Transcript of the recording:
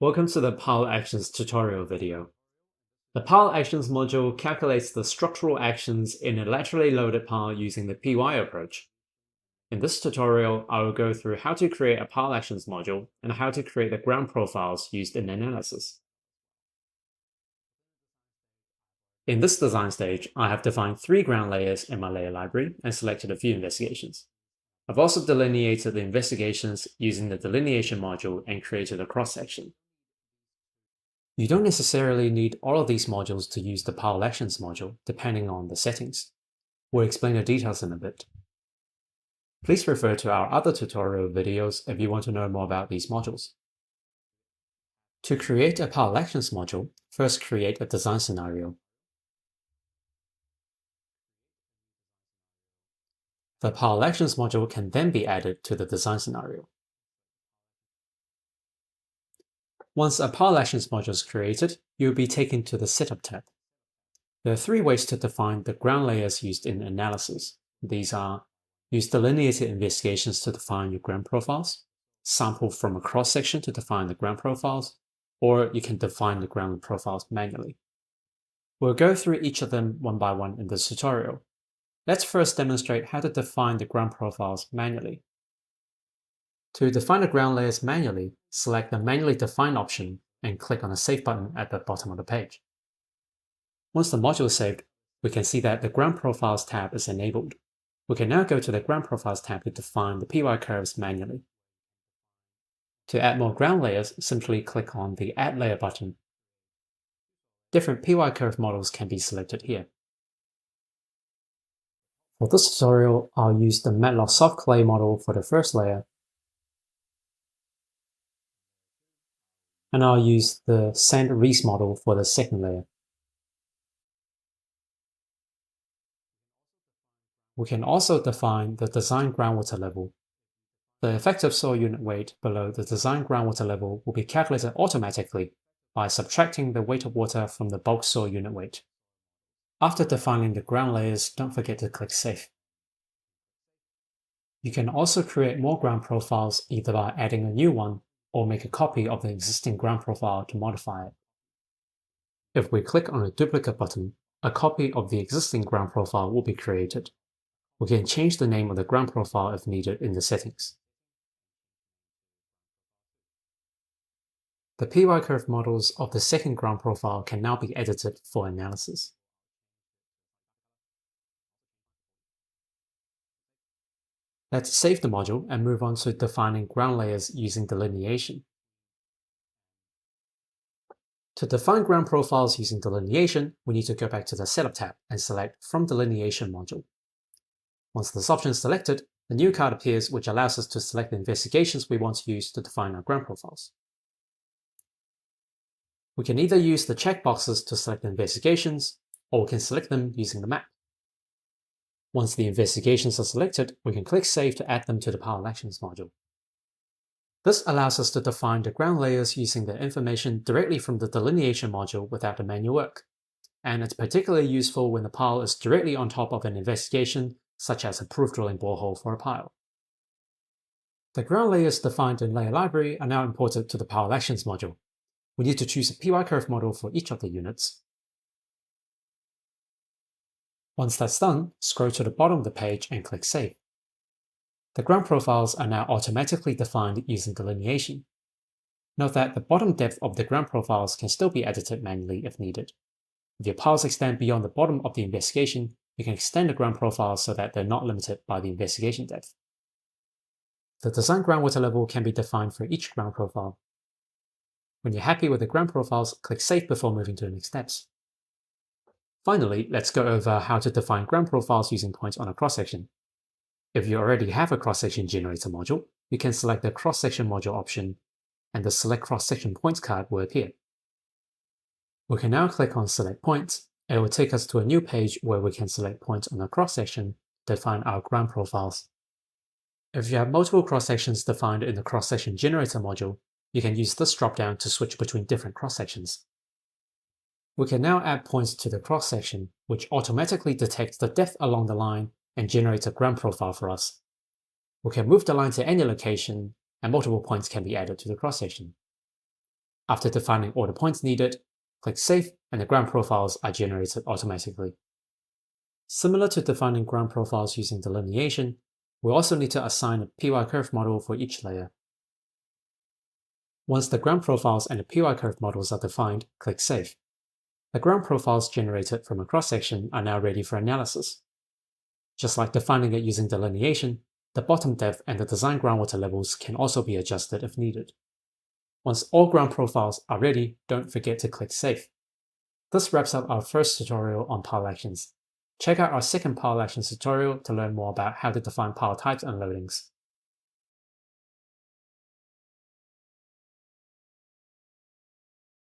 Welcome to the Pile Actions tutorial video. The Pile Actions module calculates the structural actions in a laterally loaded pile using the PY approach. In this tutorial, I will go through how to create a Pile Actions module and how to create the ground profiles used in analysis. In this design stage, I have defined 3 ground layers in my layer library and selected a few investigations. I've also delineated the investigations using the delineation module and created a cross-section. You don't necessarily need all of these modules to use the Pile Actions module, depending on the settings. We'll explain the details in a bit. Please refer to our other tutorial videos if you want to know more about these modules. To create a Pile Actions module, first create a design scenario. The Pile Actions module can then be added to the design scenario. Once a Pile Actions module is created, you'll be taken to the Setup tab. There are 3 ways to define the ground layers used in analysis. These are: use delineated investigations to define your ground profiles, sample from a cross-section to define the ground profiles, or you can define the ground profiles manually. We'll go through each of them one by one in this tutorial. Let's first demonstrate how to define the ground profiles manually. To define the ground layers manually, select the Manually Define option and click on the Save button at the bottom of the page. Once the module is saved, we can see that the Ground Profiles tab is enabled. We can now go to the Ground Profiles tab to define the PY curves manually. To add more ground layers, simply click on the Add Layer button. Different PY curve models can be selected here. For this tutorial, I'll use the MATLAB soft clay model for the first layer, and I'll use the Sand Reese model for the second layer. We can also define the design groundwater level. The effective soil unit weight below the design groundwater level will be calculated automatically by subtracting the weight of water from the bulk soil unit weight. After defining the ground layers, don't forget to click Save. You can also create more ground profiles either by adding a new one or make a copy of the existing ground profile to modify it. If we click on the duplicate button, a copy of the existing ground profile will be created. We can change the name of the ground profile if needed in the settings. The PY curve models of the second ground profile can now be edited for analysis. Let's save the module and move on to defining ground layers using delineation. To define ground profiles using delineation, we need to go back to the Setup tab and select From Delineation module. Once this option is selected, a new card appears which allows us to select the investigations we want to use to define our ground profiles. We can either use the checkboxes to select the investigations, or we can select them using the map. Once the investigations are selected, we can click Save to add them to the Pile Actions module. This allows us to define the ground layers using the information directly from the delineation module without the manual work, and it's particularly useful when the pile is directly on top of an investigation, such as a proof drilling borehole for a pile. The ground layers defined in Layer Library are now imported to the Pile Actions module. We need to choose a PY curve model for each of the units. Once that's done, scroll to the bottom of the page and click Save. The ground profiles are now automatically defined using delineation. Note that the bottom depth of the ground profiles can still be edited manually if needed. If your piles extend beyond the bottom of the investigation, you can extend the ground profiles so that they're not limited by the investigation depth. The design groundwater level can be defined for each ground profile. When you're happy with the ground profiles, click Save before moving to the next steps. Finally, let's go over how to define ground profiles using points on a cross-section. If you already have a cross-section generator module, you can select the cross-section module option, and the Select Cross-Section Points card will appear. We can now click on Select Points, and it will take us to a new page where we can select points on a cross-section to define our ground profiles. If you have multiple cross-sections defined in the Cross-Section Generator module, you can use this drop-down to switch between different cross-sections. We can now add points to the cross-section, which automatically detects the depth along the line and generates a ground profile for us. We can move the line to any location, and multiple points can be added to the cross-section. After defining all the points needed, click Save and the ground profiles are generated automatically. Similar to defining ground profiles using delineation, we also need to assign a PY curve model for each layer. Once the ground profiles and the PY curve models are defined, click Save. The ground profiles generated from a cross-section are now ready for analysis. Just like defining it using delineation, the bottom depth and the design groundwater levels can also be adjusted if needed. Once all ground profiles are ready, don't forget to click Save. This wraps up our first tutorial on pile actions. Check out our second pile actions tutorial to learn more about how to define pile types and loadings.